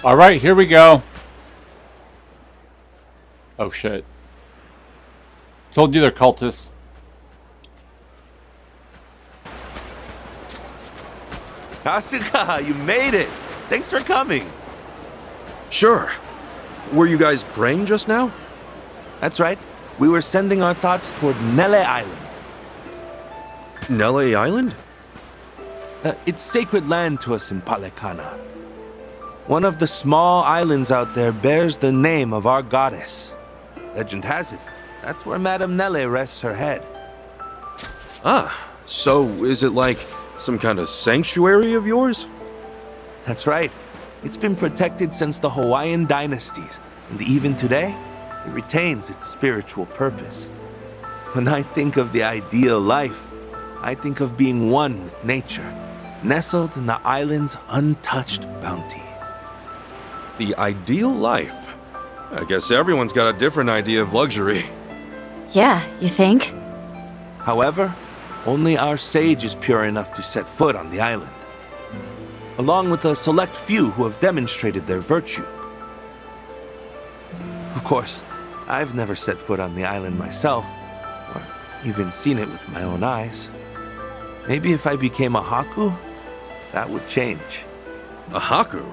Alright, here we go. Oh shit. Told you they're cultists. Asuka, you made it! Thanks for coming. Sure. Were you guys praying just now? That's right. We were sending our thoughts toward Nele Island. Nele Island? It's sacred land to us in Palekana. One of the small islands out there bears the name of our goddess. Legend has it, that's where Madame Nele rests her head. Ah, so is it like some kind of sanctuary of yours? That's right. It's been protected since the Hawaiian dynasties, and even today, it retains its spiritual purpose. When I think of the ideal life, I think of being one with nature, nestled in the island's untouched bounty. The ideal life? I guess everyone's got a different idea of luxury. Yeah, you think? However, only our sage is pure enough to set foot on the island, along with a select few who have demonstrated their virtue. Of course, I've never set foot on the island myself, or even seen it with my own eyes. Maybe if I became a Haku, that would change. A Haku?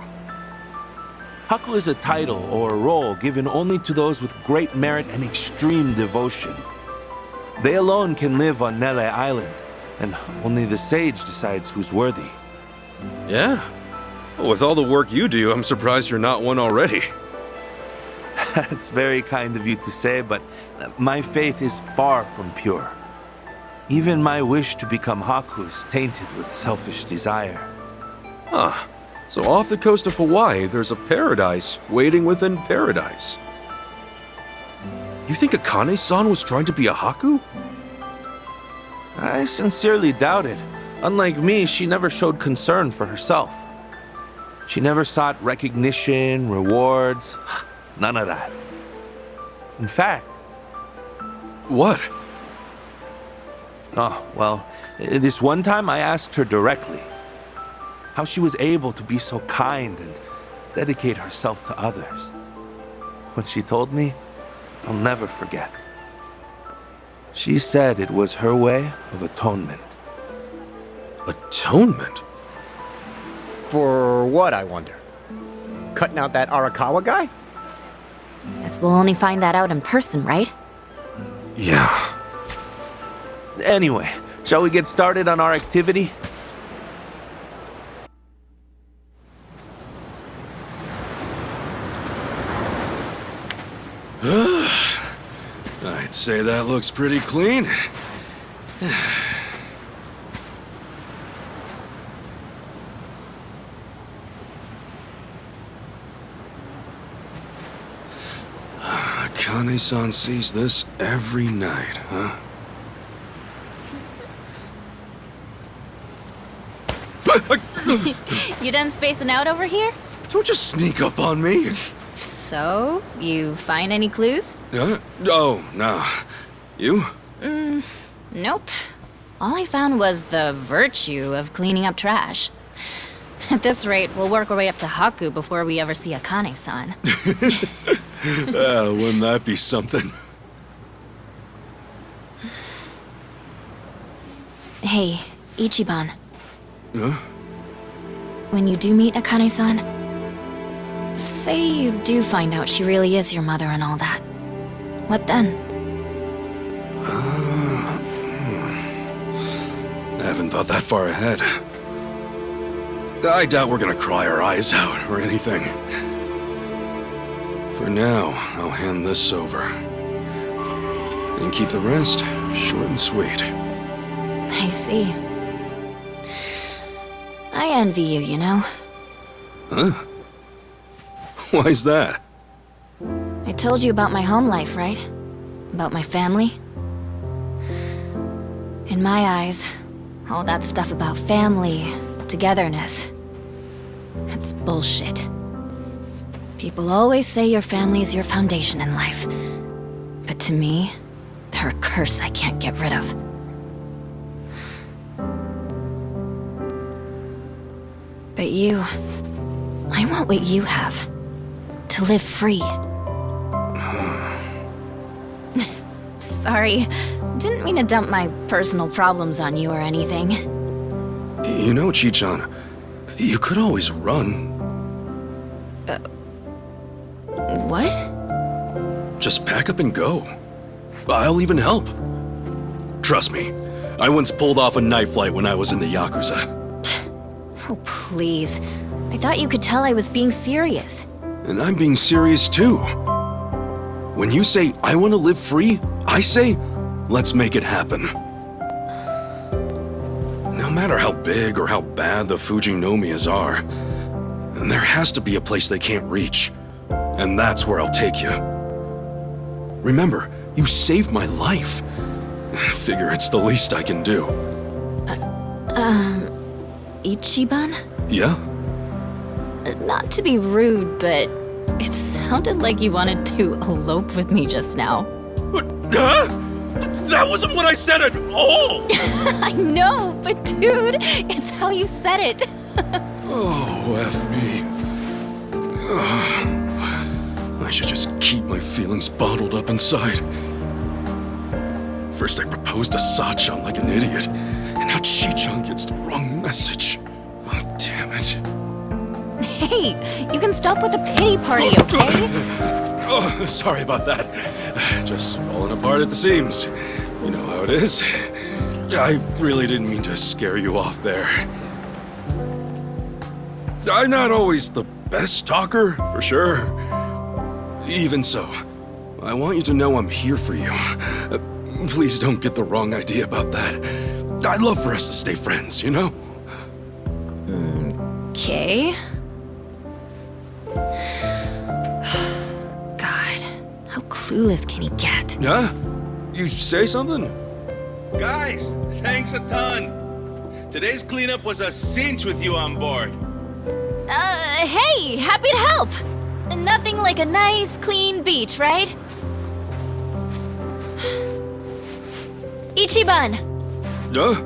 Haku is a title or a role given only to those with great merit and extreme devotion. They alone can live on Nele Island, and only the sage decides who's worthy. Yeah? Well, with all the work you do, I'm surprised you're not one already. That's very kind of you to say, but my faith is far from pure. Even my wish to become Haku is tainted with selfish desire. Huh. So off the coast of Hawaii, there's a paradise waiting within paradise. You think Akane-san was trying to be a Haku? I sincerely doubt it. Unlike me, she never showed concern for herself. She never sought recognition, rewards, none of that. In fact... What? Oh, well, this one time I asked her directly how she was able to be so kind and dedicate herself to others. When she told me, I'll never forget. She said it was her way of atonement. Atonement? For what, I wonder? Cutting out that Arakawa guy? Guess we'll only find that out in person, right? Yeah. Anyway, shall we get started on our activity? I'd say that looks pretty clean. Akane-san sees this every night, huh? You done spacing out over here? Don't just sneak up on me. So, you find any clues? Oh, no. You? Nope. All I found was the virtue of cleaning up trash. At this rate, we'll work our way up to Haku before we ever see Akane-san. Wouldn't that be something? Hey, Ichiban. Huh? When you do meet Akane-san, say you do find out she really is your mother and all that. What then? I haven't thought that far ahead. I doubt we're gonna cry our eyes out or anything. For now, I'll hand this over. And keep the rest short and sweet. I see. I envy you, you know? Huh? Why's that? I told you about my home life, right? About my family? In my eyes, all that stuff about family, togetherness, it's bullshit. People always say your family is your foundation in life. But to me, they're a curse I can't get rid of. But you I want what you have. To live free. Sorry. Didn't mean to dump my personal problems on you or anything. You know, Chi-chan, you could always run. What? Just pack up and go. I'll even help. Trust me, I once pulled off a night flight when I was in the Yakuza. Oh, please. I thought you could tell I was being serious. And I'm being serious too. When you say, I want to live free, I say, let's make it happen. No matter how big or how bad the Fujinomias are, there has to be a place they can't reach. And that's where I'll take you. Remember, you saved my life. Figure it's the least I can do. Ichiban? Yeah? Not to be rude, but it sounded like you wanted to elope with me just now. Huh? That wasn't what I said at all! I know, but dude, it's how you said it. Oh, F me. I should just keep my feelings bottled up inside. First I proposed to Sachan like an idiot, and now Chi-chan gets the wrong message. Oh, damn it. Hey, you can stop with the pity party, okay? Oh, sorry about that. Just falling apart at the seams. You know how it is. I really didn't mean to scare you off there. I'm not always the best talker, for sure. Even so, I want you to know I'm here for you. Please don't get the wrong idea about that. I'd love for us to stay friends, you know? Okay. God, how clueless can he get? Huh? You say something? Guys, thanks a ton. Today's cleanup was a cinch with you on board. Hey, happy to help. Nothing like a nice, clean beach, right? Ichiban, Huh?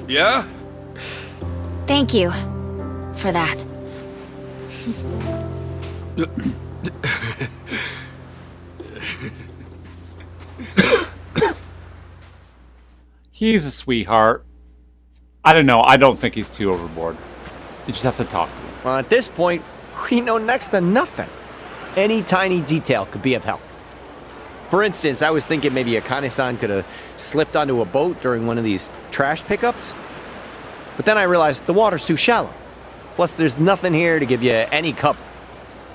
Yeah? thank you for that. He's a sweetheart. I don't know. I don't think he's too overboard. You just have to talk to him. Well, at this point, we know next to nothing. Any tiny detail could be of help. For instance, I was thinking maybe Akane-san could have slipped onto a boat during one of these trash pickups. But then I realized the water's too shallow. Plus, there's nothing here to give you any cover.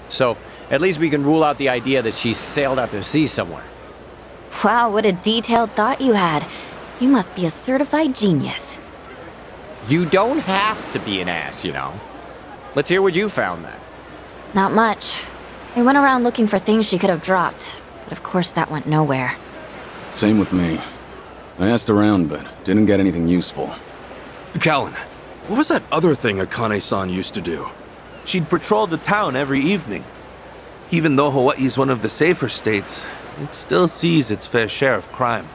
So, at least we can rule out the idea that she sailed out to sea somewhere. Wow, what a detailed thought you had. You must be a certified genius. You don't have to be an ass, you know. Let's hear what you found then. Not much. I went around looking for things she could have dropped, but of course that went nowhere. Same with me. I asked around, but didn't get anything useful. Callan, what was that other thing Akane-san used to do? She'd patrol the town every evening. Even though Hawaii's one of the safer states, it still sees its fair share of crime.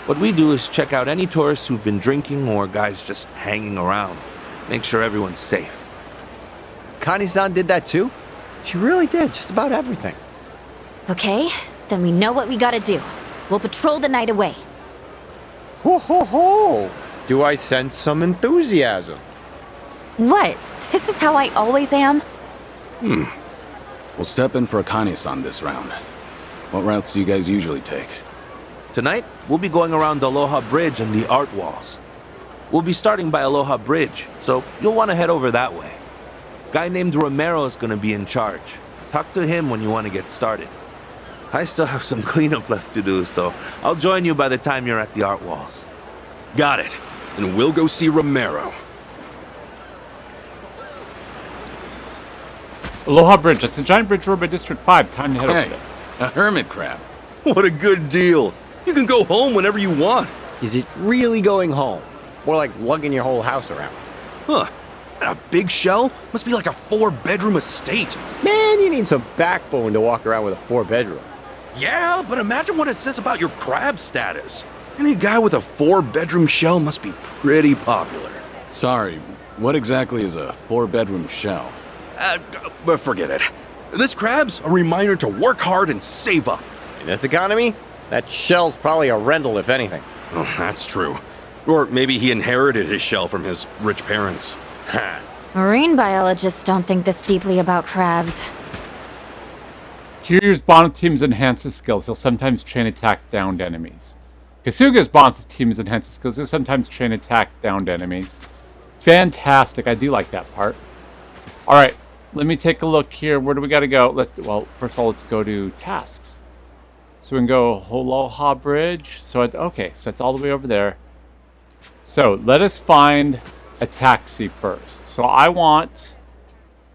What we do is check out any tourists who've been drinking or guys just hanging around. Make sure everyone's safe. Kani-san did that too? She really did, just about everything. Okay, then we know what we gotta do. We'll patrol the night away. Ho ho ho! Do I sense some enthusiasm? What? This is how I always am? We'll step in for Akane-san this round. What routes do you guys usually take? Tonight, we'll be going around Aloha Bridge and the art walls. We'll be starting by Aloha Bridge, so you'll want to head over that way. Guy named Romero is going to be in charge. Talk to him when you want to get started. I still have some cleanup left to do, so I'll join you by the time you're at the art walls. Got it. And we'll go see Romero. Aloha Bridge. That's a giant bridge rode by District 5. Time to head over Hey, there. a hermit crab. What a good deal. You can go home whenever you want. Is it really going home? More like lugging your whole house around. Huh. A big shell? Must be like a 4-bedroom estate. Man, you need some backbone to walk around with a 4-bedroom. Yeah, but imagine what it says about your crab status. Any guy with a 4-bedroom shell must be pretty popular. Sorry, what exactly is a 4-bedroom shell? But forget it. This crab's a reminder to work hard and save up. In this economy, that shell's probably a rental, if anything. Oh, that's true. Or maybe he inherited his shell from his rich parents. Ha. Marine biologists don't think this deeply about crabs. Kiryu's bond with teams enhances skills. He'll sometimes chain attack downed enemies. Kasuga's bond with teams enhances skills. He'll sometimes chain attack downed enemies. Fantastic. I do like that part. Alright, let me take a look here. Where do we gotta go? Well, first of all, let's go to tasks. So we can go Holoha Bridge. Okay, so it's all the way over there. So let us find a taxi first. So I want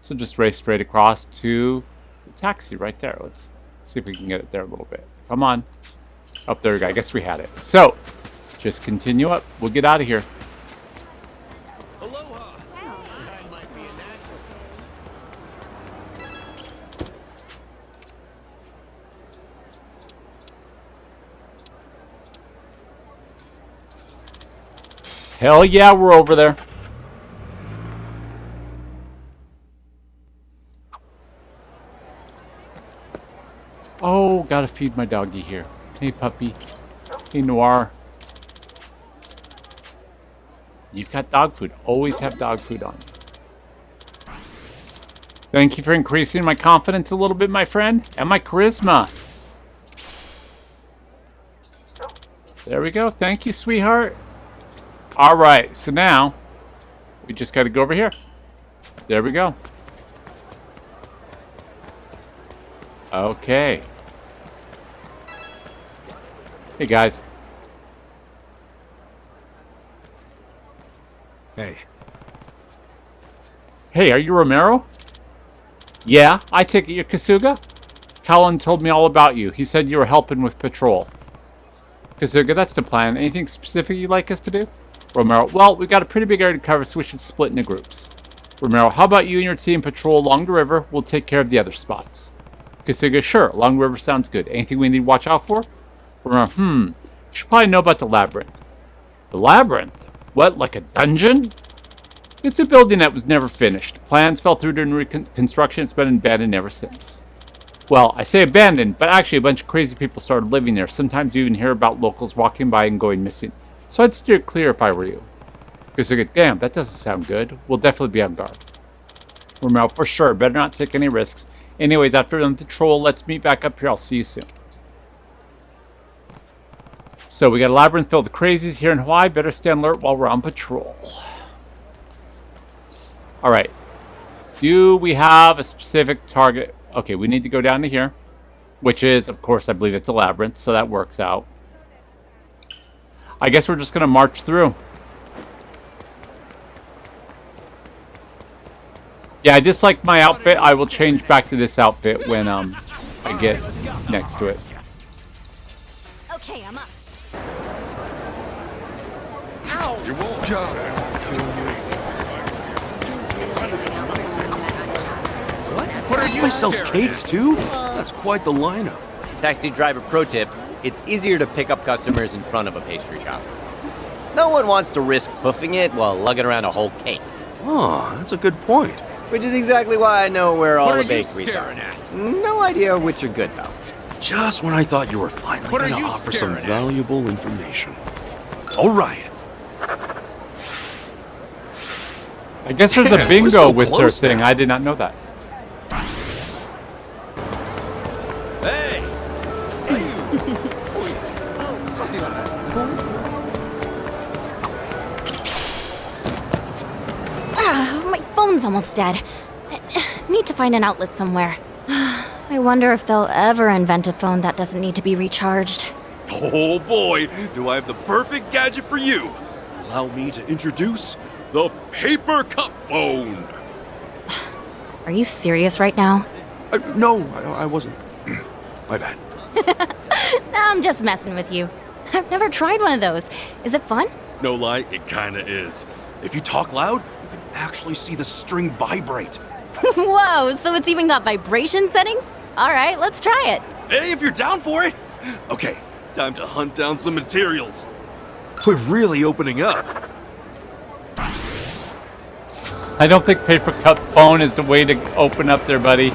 to just race straight across to the taxi right there. Let's see if we can get it there a little bit. Come on. Oh, there we go. I guess we had it. So just continue up. We'll get out of here. Hell yeah, we're over there. Oh, gotta feed my doggy here. Hey, puppy. Hey, Noir. You've got dog food. Always have dog food on you. Thank you for increasing my confidence a little bit, my friend. And my charisma. There we go. Thank you, sweetheart. Alright, so now we just gotta go over here. There we go. Okay. Hey, guys. Hey. Hey, are you Romero? Yeah, I take it you're Kasuga? Colin told me all about you. He said you were helping with patrol. Kasuga, that's the plan. Anything specific you'd like us to do? Romero, well, we've got a pretty big area to cover, so we should split into groups. Romero, how about you and your team patrol along the river? We'll take care of the other spots. Kasuga, sure, along the river sounds good. Anything we need to watch out for? Romero, you should probably know about the labyrinth. The labyrinth? What, like a dungeon? It's a building that was never finished. Plans fell through during reconstruction. It's been abandoned ever since. Well, I say abandoned, but actually a bunch of crazy people started living there. Sometimes you even hear about locals walking by and going missing. So I'd steer clear if I were you. Kasuga, damn, that doesn't sound good. We'll definitely be on guard. Romero, for sure. Better not take any risks. Anyways, after the patrol, let's meet back up here. I'll see you soon. So we got a labyrinth filled with crazies here in Hawaii. Better stay alert while we're on patrol. Alright. Do we have a specific target? Okay, we need to go down to here. Which is, of course, I believe it's a labyrinth. So that works out. I guess we're just going to march through. Yeah, I dislike my outfit. I will change back to this outfit when I get next to it. Okay, I'm up. What are you sells cakes too? That's quite the lineup. Taxi driver pro tip, it's easier to pick up customers in front of a pastry shop. No one wants to risk hoofing it while lugging around a whole cake. Oh, that's a good point. Which is exactly why I know where all the bakeries are. No idea which are good, though. Just when I thought you were finally going to offer some valuable information. All right. I guess there's a bingo with their thing. I did not know that. Hey! My phone's almost dead. Need to find an outlet somewhere. I wonder if they'll ever invent a phone that doesn't need to be recharged. Oh boy, do I have the perfect gadget for you. Allow me to introduce the paper cup phone. Are you serious right now? No, I wasn't. My bad. I'm just messing with you. I've never tried one of those. Is it fun? No lie, it kinda is. If you talk loud, you can actually see the string vibrate. Whoa, so it's even got vibration settings? All right, let's try it. Hey, if you're down for it. Okay, time to hunt down some materials. We're really opening up. I don't think paper cup phone is the way to open up there, buddy.